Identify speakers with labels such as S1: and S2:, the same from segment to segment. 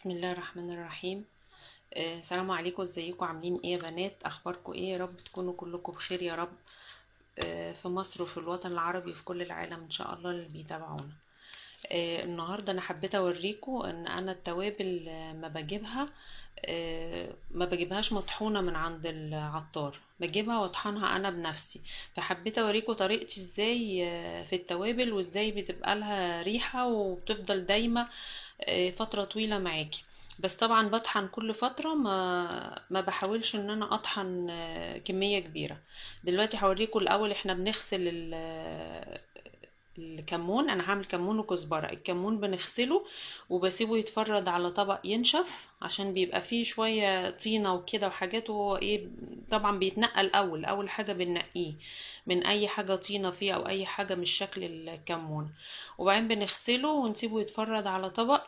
S1: بسم الله الرحمن الرحيم. السلام عليكم، ازيكم؟ عاملين ايه يا بنات؟ اخباركم ايه؟ يا رب تكونوا كلكم بخير يا رب. في مصر وفي الوطن العربي وفي كل العالم ان شاء الله اللي بيتابعونا. النهارده انا حبيت اوريكم ان انا التوابل ما بجيبها. ما بجيبهاش مطحونه من عند العطار، بجيبها واطحنها انا بنفسي. فحبيت اوريكم طريقتي ازاي في التوابل، وازاي بتبقى لها ريحه وبتفضل دايمه فتره طويله معاكي. بس طبعا بطحن كل فتره، ما بحاولش ان انا اطحن كميه كبيره. دلوقتي هوريكم الاول احنا بنغسل الكمون. انا هعمل كمون وكزبره. الكمون بنغسله وبسيبه يتفرد على طبق ينشف، عشان بيبقى فيه شويه طينه وكده وحاجات، وهو ايه طبعا بيتنقى اول حاجه بننقيه من اي حاجه طينه فيه او اي حاجه مش شكل الكمون. وبعدين بنغسله ونسيبه يتفرد على طبق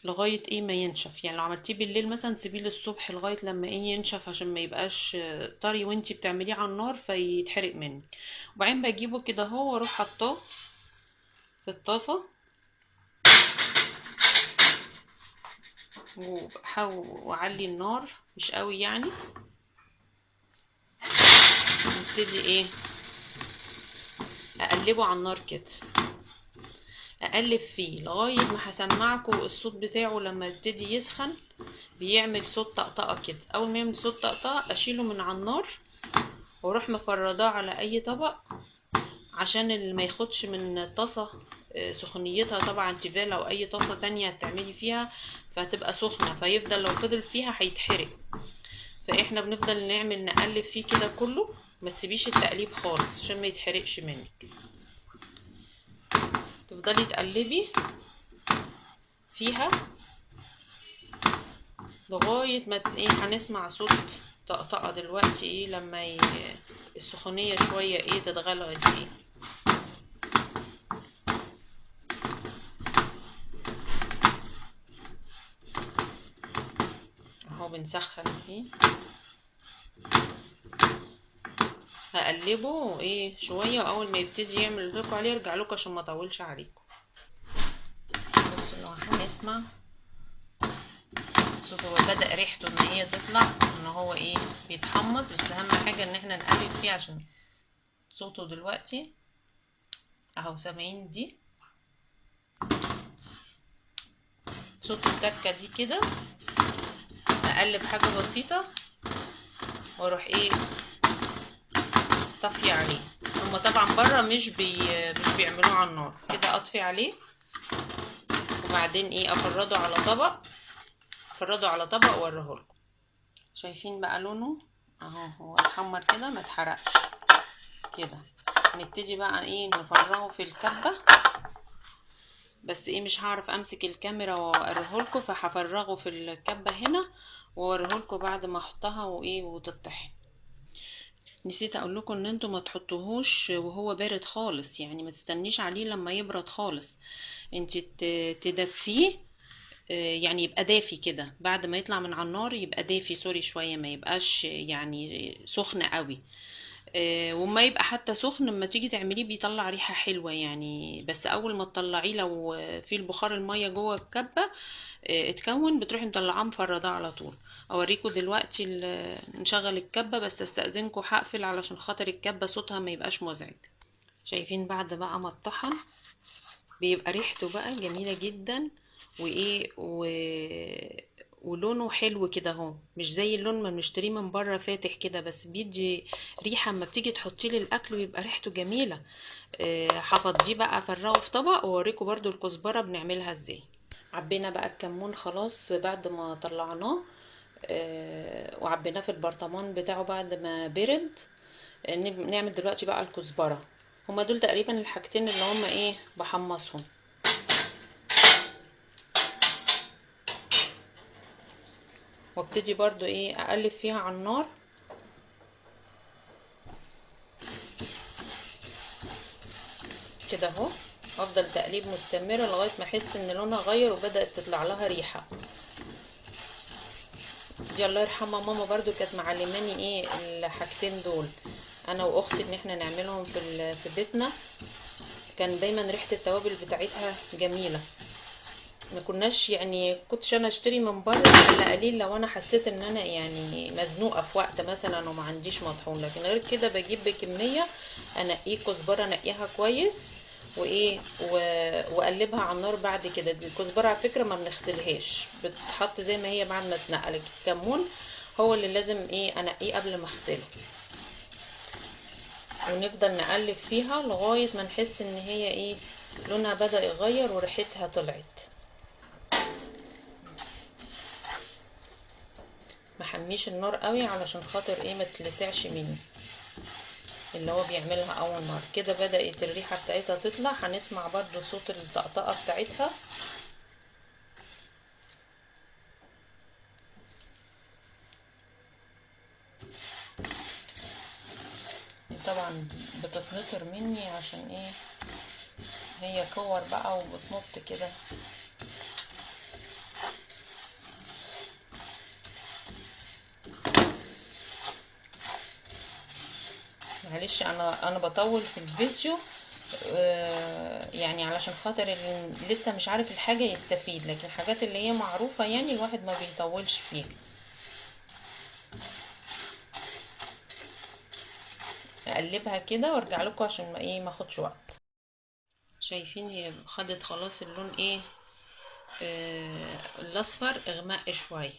S1: لغايه ايه ما ينشف. يعني لو عملتيه بالليل مثلا سيبيه للصبح لغايه لما ايه ينشف، عشان ما يبقاش طري وانتي بتعمليه على النار فيتحرق منك. وبعدين بجيبه كده اهو واروح حطاه في الطاسة، وبحاول واعلي النار مش قوي يعني. نبتدي ايه اقلبه على النار كده، اقلب فيه لغاية ما هسمعكم الصوت بتاعه. لما يبتدي يسخن بيعمل صوت طقطقة كده. اول ما يعمل صوت طقطقة اشيله من على النار واروح مفرداه على اي طبق، عشان اللي ما ياخدش من الطاسة سخنيتها. طبعا تيفال او اي طاسة تانية هتعملي فيها فهتبقى سخنة، فيفضل لو فضل فيها هيتحرق. فاحنا بنفضل نعمل نقلب فيه كده كله، ما تسيبيش التقليب خالص عشان ما يتحرقش منك. تفضلي تقلبي فيها لغايه ما ايه هنسمع صوت طقطقه دلوقتي ايه لما السخونيه شويه ايه تتغلغل ايه. اهو بنسخن فيه. هقلبه ايه شويه، واول ما يبتدي يعمل لكم عليه ارجع لكم عشان ما اطولش عليكم. بصوا لو هنسمع صوت هو بدأ ريحته ان هي تطلع ان هو ايه بيتحمص. بس اهم حاجة ان احنا نقلب فيه عشان صوته دلوقتي اهو سامعين دي صوت التكة دي كده. اقلب حاجة بسيطة واروح ايه طفي عليه. هما طبعا بره مش بيعملوه على النار كده. اطفي عليه وبعدين ايه افرده على طبق، افرده على طبق واوريهولكم. شايفين بقى لونه اهو هو اتحمر كده ما اتحرقش كده. نبتدي بقى ايه نفرغه في الكبة. بس ايه مش هعرف امسك الكاميرا واوريهولكوا، فهفرغه في الكبة هنا واوريهولكوا بعد ما احطها وايه وتطحن. نسيت اقول لكم ان انتوا ما تحطوهوش وهو بارد خالص، يعني ما تستنيش عليه لما يبرد خالص. انت تدفيه يعني يبقى دافي كده. بعد ما يطلع من على النار يبقى دافي سوري شوية، ما يبقاش يعني سخن قوي. وما يبقى حتى سخن لما تيجي تعمليه بيطلع ريحة حلوة يعني. بس اول ما تطلعيه لو في البخار المية جوه الكبة اتكون بتروحي مطلعاه مفرداه على طول. اوريكم دلوقتي نشغل الكبة، بس استأذنكم هقفل علشان خاطر الكبة صوتها ما يبقاش مزعج. شايفين بعد بقى ما اتطحن بيبقى ريحته بقى جميلة جدا وايه ولونه حلو كده اهو، مش زي اللون ما بنشتريه من بره فاتح كده، بس بيدي ريحة اما بتيجي تحطيه للاكل بيبقى ريحته جميلة. هفضيه بقى افرغه في طبق واوريكم برضو الكزبرة بنعملها ازاي. عبينا بقى الكمون خلاص بعد ما طلعناه، وعبيناه في البرطمان بتاعه بعد ما برد. نعمل دلوقتي بقى الكزبرة. هما دول تقريبا الحاجتين اللي هما ايه بحمصهم. وابتدي برضو ايه اقلب فيها على النار كده اهو. افضل تقليب مستمرة لغاية ما احس ان لونها غير وبدأت تطلع لها ريحة. دي الله يرحمها ماما برضو كانت معلماني ايه الحاجتين دول، انا واختي ان احنا نعملهم في بيتنا. كان دايما ريحة التوابل بتاعتها جميلة. ما كناش يعني، كنتش انا اشتري من بره الا قليل لو انا حسيت ان انا يعني مزنوقه في وقت مثلا وما عنديش مطحون، لكن غير كده بجيب بكميه، انقيه كزبره انقيها كويس وايه واقلبها على النار. بعد كده الكزبره على فكره ما بنغسلهاش، بتتحط زي ما هي بعد ما تنقل. الكمون هو اللي لازم ايه انقيه قبل ما اغسله، ونفضل نقلب فيها لغايه ما نحس ان هي ايه لونها بدأ يغير وريحتها طلعت. محميش النار قوي علشان خاطر ايه ما تلسعش مني، اللي هو بيعملها اول مره كده. بدأت الريحه بتاعتها تطلع، هنسمع برضو صوت الطقطقه بتاعتها. طبعا بتتنطر مني عشان ايه هي كور بقى وبتنط كده. معلش انا بطول في الفيديو، يعني علشان خاطر اللي لسه مش عارف الحاجة يستفيد، لكن الحاجات اللي هي معروفة يعني الواحد ما بيطولش فيها. اقلبها كده وارجع لكم عشان ما ايه ما اخدش وقت. شايفين هي خدت خلاص اللون ايه، الاصفر اغماء شويه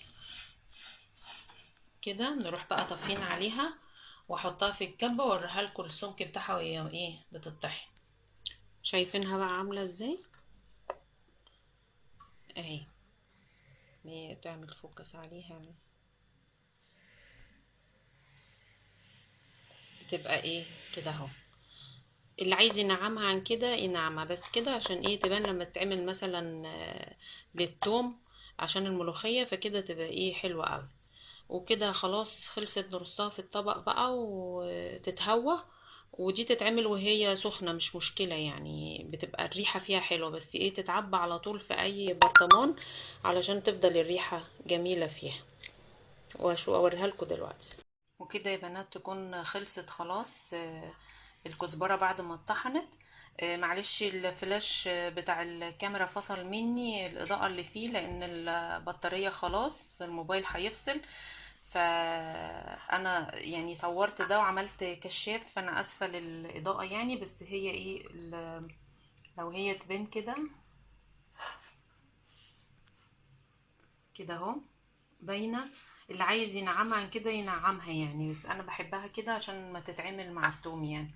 S1: كده. نروح بقى طافين عليها واحطها في الكبه واوريها لكم السمك بتاعها وهي ايه بتطحن. شايفينها بقى عامله ازاي اهي، هي تعمل فوكس عليها بتبقى ايه كده اهو. اللي عايز ينعمها عن كده ينعمها، بس كده عشان ايه تبان لما تتعمل مثلا للثوم عشان الملوخيه، فكده تبقى ايه حلوه قوي. وكده خلاص خلصت، نرصها في الطبق بقى وتتهوى. ودي تتعمل وهي سخنة مش مشكلة يعني، بتبقى الريحة فيها حلوة، بس ايه تتعبى على طول في اي برطمان علشان تفضل الريحة جميلة فيها. واشو اوريها لكم دلوقتي. وكده يا بنات تكون خلصت خلاص الكزبرة بعد ما اتطحنت. معلش الفلاش بتاع الكاميرا فصل مني الإضاءة اللي فيه، لأن البطارية خلاص الموبايل هيفصل. فأنا يعني صورت ده وعملت كشاف، فأنا أسفة للإضاءة يعني. بس هي ايه لو هي تبان كده كده اهو باينه. اللي عايز ينعمها عن كده ينعمها يعني، بس انا بحبها كده عشان ما تتعمل مع التوم يعني،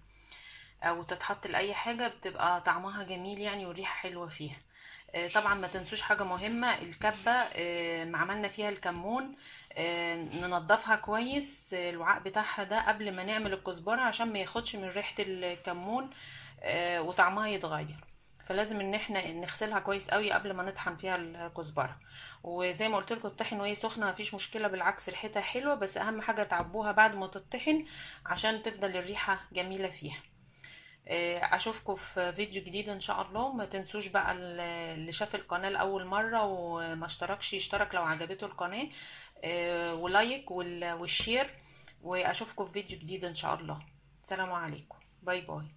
S1: او تتحط لاي حاجه بتبقى طعمها جميل يعني والريحه حلوه فيها. طبعا ما تنسوش حاجه مهمه، الكبه ما عملنا فيها الكمون ننضفها كويس الوعاء بتاعها ده قبل ما نعمل الكزبره عشان ما ياخدش من ريحه الكمون وطعمها يتغير. فلازم ان احنا نغسلها كويس قوي قبل ما نطحن فيها الكزبره. وزي ما قلت لكم الطحن وهي سخنه مفيش مشكله، بالعكس ريحتها حلوه، بس اهم حاجه تعبوها بعد ما تطحن عشان تفضل الريحه جميله فيها. اشوفكم في فيديو جديد ان شاء الله. ما تنسوش بقى اللي شاف القناه لاول مره وما اشتركش يشترك لو عجبته القناه، ولايك والشير. واشوفكم في فيديو جديد ان شاء الله. سلام عليكم، باي باي.